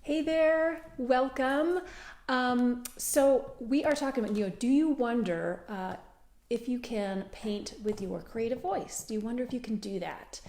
Hey there, welcome. So we are talking about, do you wonder if you can paint with your creative voice? Do you wonder if you can do that?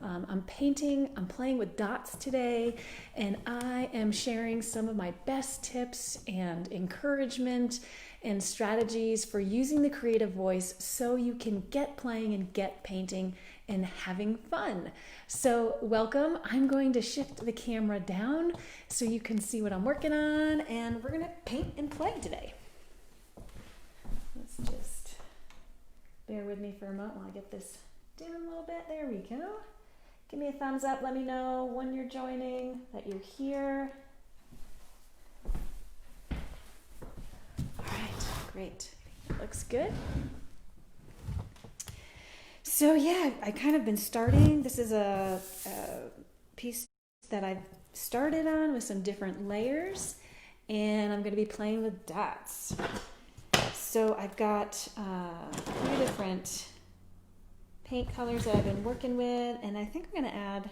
I'm playing with dots today, and I am sharing some of my best tips and encouragement and strategies for using the creative voice so you can get playing and get painting and having fun. So welcome. I'm going to shift the camera down so you can see what I'm working on, and we're going to paint and play today. Let's just bear with me for a moment while I get this down a little bit. There we go. Give me a thumbs up. Let me know when you're joining, that you're here. All right, great. It looks good. So yeah, I kind of been starting. This is a piece that I've started on with some different layers, and I'm going to be playing with dots. So I've got a few different paint colors that I've been working with, and I think I'm going to add,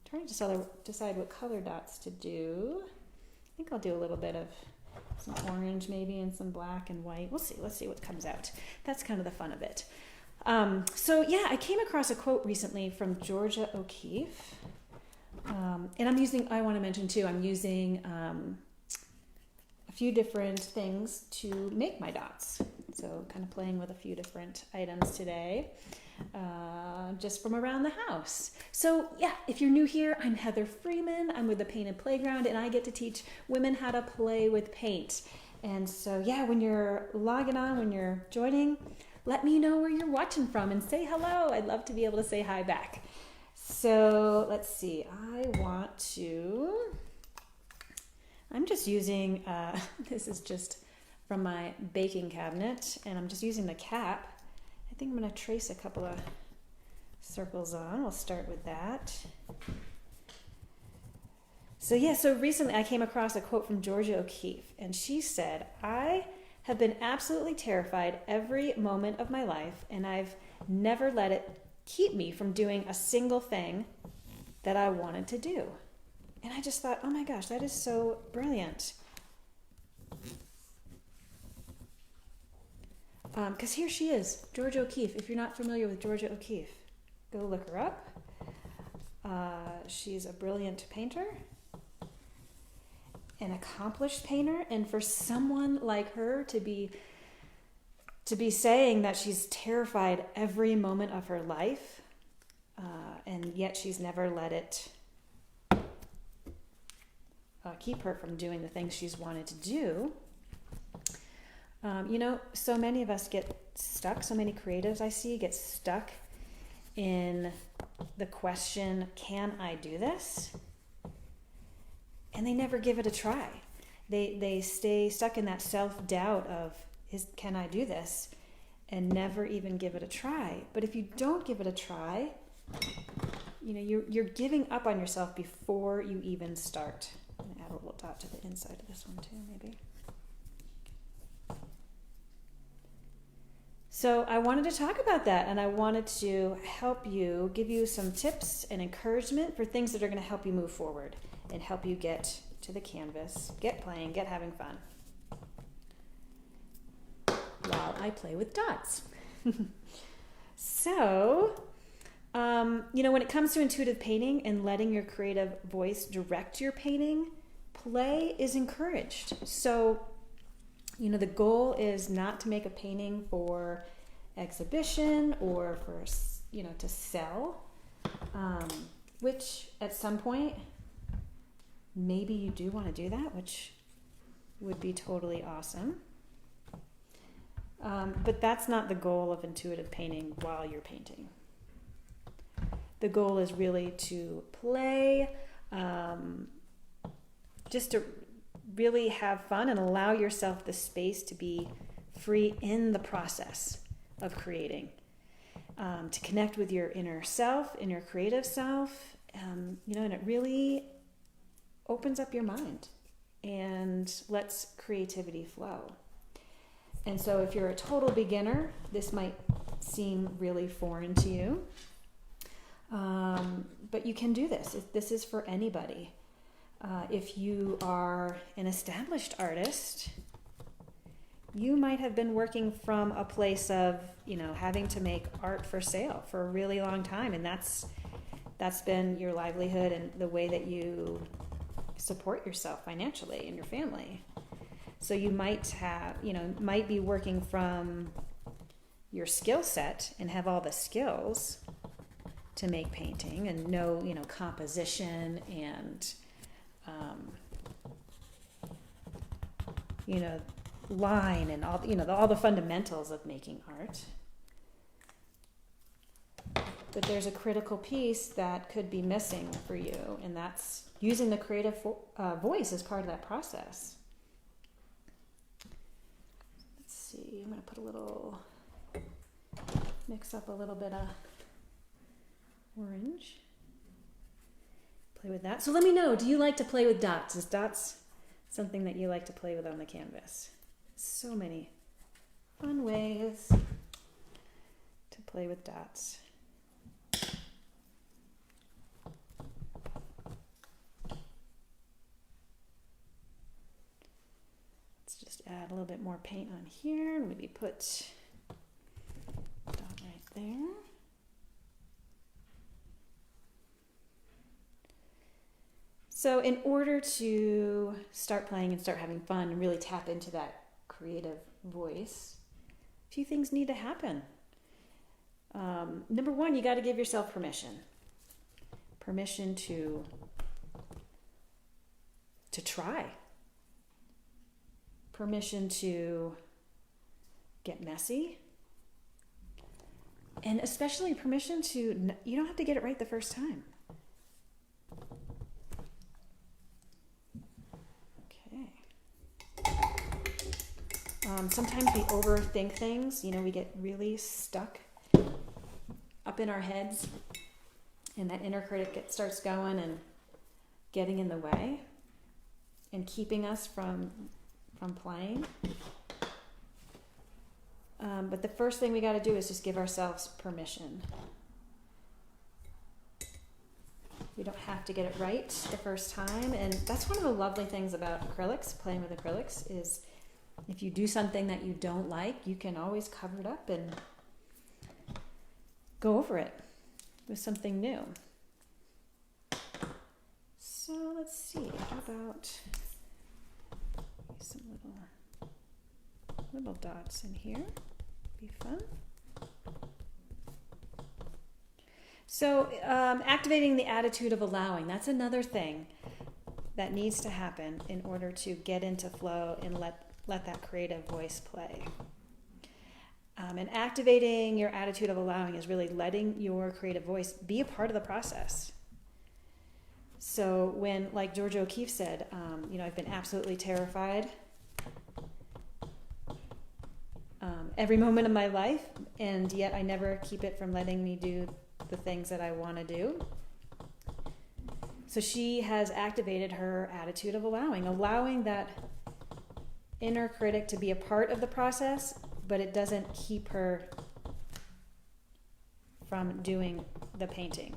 trying to decide what color dots to do. I think I'll do a little bit of some orange maybe and some black and white. We'll see. Let's see what comes out. That's kind of the fun of it. So yeah, I came across a quote recently from Georgia O'Keeffe, and I want to mention too, I'm using a few different things to make my dots. So kind of playing with a few different items today, just from around the house. So yeah, if you're new here, I'm Heather Freeman. I'm with the Painted Playground, and I get to teach women how to play with paint. And so yeah, when you're logging on, when you're joining, let me know where you're watching from and say hello. I'd love to be able to say hi back. So let's see. I'm just using, this is just from my baking cabinet, and I'm just using the cap. I think I'm going to trace a couple of circles on. We'll start with that. So recently I came across a quote from Georgia O'Keeffe, and she said, "I have been absolutely terrified every moment of my life, and I've never let it keep me from doing a single thing that I wanted to do." And I just thought, oh my gosh, that is so brilliant. Because here she is, Georgia O'Keeffe. If you're not familiar with Georgia O'Keeffe, go look her up. She's a brilliant painter, an accomplished painter, and for someone like her to be saying that she's terrified every moment of her life, and yet she's never let it keep her from doing the things she's wanted to do. So many of us get stuck, so many creatives I see get stuck in the question, can I do this? And they never give it a try. They stay stuck in that self-doubt of, can I do this? And never even give it a try. But if you don't give it a try, you're giving up on yourself before you even start. I'm going to add a little dot to the inside of this one too, maybe. So I wanted to talk about that, and I wanted to help you, give you some tips and encouragement for things that are going to help you move forward and help you get to the canvas, get playing, get having fun, while I play with dots. So, when it comes to intuitive painting and letting your creative voice direct your painting, play is encouraged. So, the goal is not to make a painting for exhibition or for, to sell, which at some point, maybe you do want to do that, which would be totally awesome. But that's not the goal of intuitive painting while you're painting. The goal is really to play, just to really have fun and allow yourself the space to be free in the process of creating, to connect with your inner self, inner creative self, and it really opens up your mind and lets creativity flow. And so if you're a total beginner, this might seem really foreign to you. But you can do this. This is for anybody. If you are an established artist, you might have been working from a place of, having to make art for sale for a really long time, and that's been your livelihood and the way that you support yourself financially and your family. So you might might be working from your skill set and have all the skills to make painting and know, composition and, line and all the fundamentals of making art. But there's a critical piece that could be missing for you, and that's using the creative voice as part of that process. Let's see, I'm going to mix up a little bit of orange. Play with that. So let me know, do you like to play with dots? Is dots something that you like to play with on the canvas? So many fun ways to play with dots. Let's just add a little bit more paint on here. Maybe put a dot right there. So in order to start playing and start having fun and really tap into that creative voice, a few things need to happen. Number one, you got to give yourself permission. Permission to try. Permission to get messy. And especially permission you don't have to get it right the first time. Sometimes we overthink things. We get really stuck up in our heads, and that inner critic starts going and getting in the way and keeping us from playing. But the first thing we got to do is just give ourselves permission. We don't have to get it right the first time, and that's one of the lovely things about acrylics, playing with acrylics, is if you do something that you don't like, you can always cover it up and go over it with something new. So let's see, how about some little dots in here? Be fun. So activating the attitude of allowing, that's another thing that needs to happen in order to get into flow and let that creative voice play. And activating your attitude of allowing is really letting your creative voice be a part of the process. So when, like Georgia O'Keeffe said, I've been absolutely terrified every moment of my life, and yet I never keep it from letting me do the things that I want to do. So she has activated her attitude of allowing that inner critic to be a part of the process, but it doesn't keep her from doing the painting.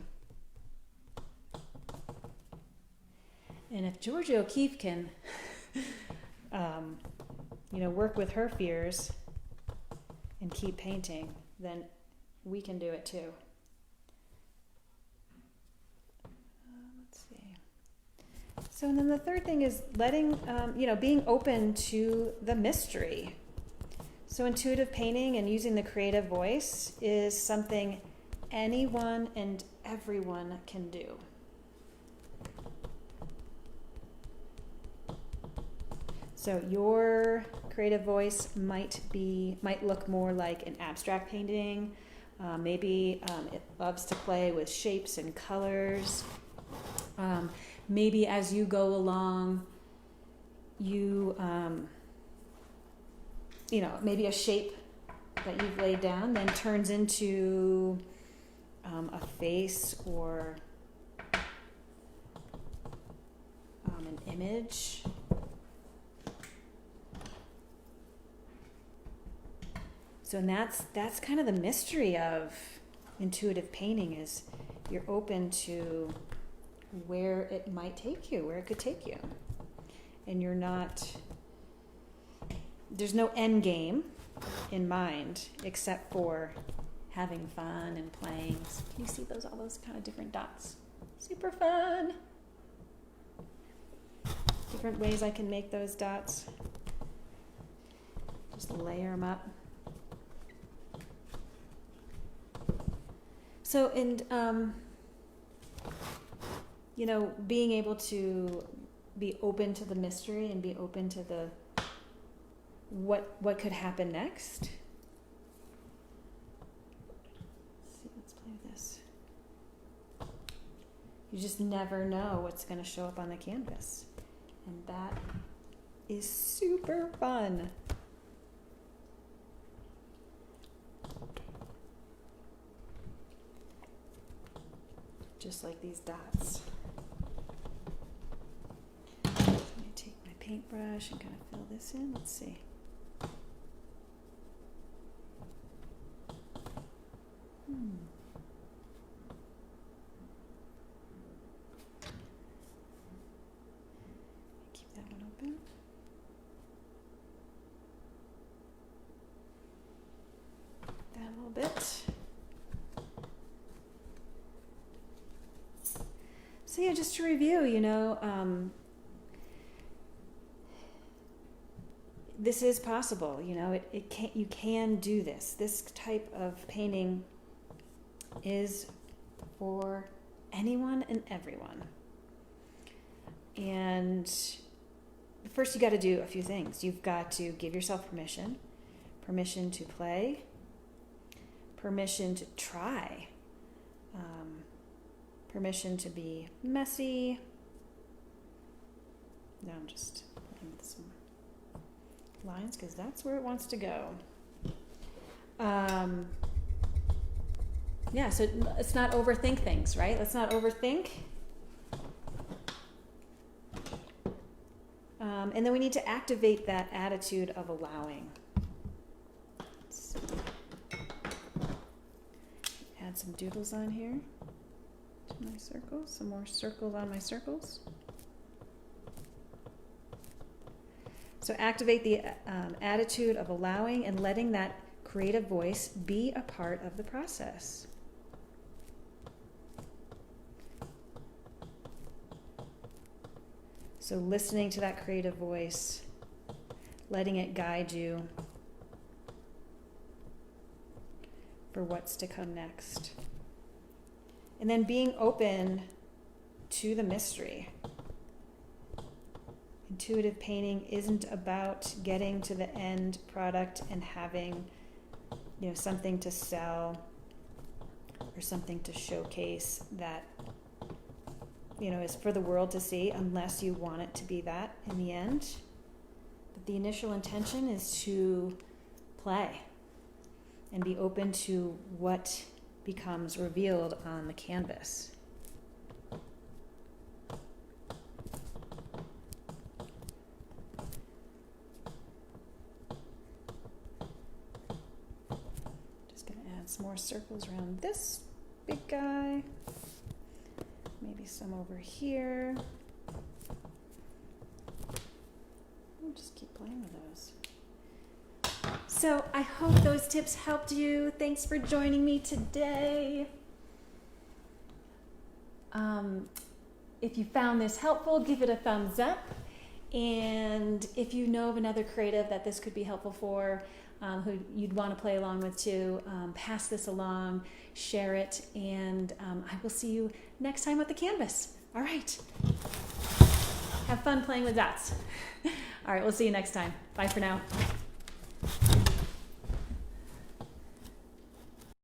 And if Georgia O'Keeffe can, work with her fears and keep painting, then we can do it too. Let's see. So, and then the third thing is letting, being open to the mystery. So intuitive painting and using the creative voice is something anyone and everyone can do. So your creative voice might look more like an abstract painting. Maybe it loves to play with shapes and colors. Maybe as you go along, you maybe a shape that you've laid down then turns into a face or an image. So and that's kind of the mystery of intuitive painting, is you're open to where it might take you, where it could take you. And there's no end game in mind except for having fun and playing. Can you see all those kind of different dots? Super fun. Different ways I can make those dots. Just layer them up. So, and, being able to be open to the mystery and be open to the what could happen next. Let's play with this. You just never know what's going to show up on the canvas. And that is super fun. Just like these dots. Let me take my paintbrush and kind of fill this in. Let's see. Keep that one open. That a little bit. So yeah, just to review, this is possible. You can do this. This type of painting is for anyone and everyone. And first you got to do a few things. You've got to give yourself permission to play, permission to try, permission to be messy. Now I'm just playing with some lines because that's where it wants to go. So let's not overthink things, right? Let's not overthink. And then we need to activate that attitude of allowing. Let's see. Add some doodles on here to my circles, some more circles on my circles. So activate the attitude of allowing and letting that creative voice be a part of the process. So listening to that creative voice, letting it guide you for what's to come next. And then being open to the mystery. Intuitive painting isn't about getting to the end product and having, something to sell or something to showcase that, is for the world to see, unless you want it to be that in the end. But the initial intention is to play and be open to what becomes revealed on the canvas. Just going to add some more circles around this big guy. Maybe some over here. We'll just keep playing with those. So I hope those tips helped you. Thanks for joining me today. If you found this helpful, give it a thumbs up. And if you know of another creative that this could be helpful for, who you'd want to play along with too, pass this along, share it, and I will see you next time with the canvas. All right. Have fun playing with dots. All right, we'll see you next time. Bye for now.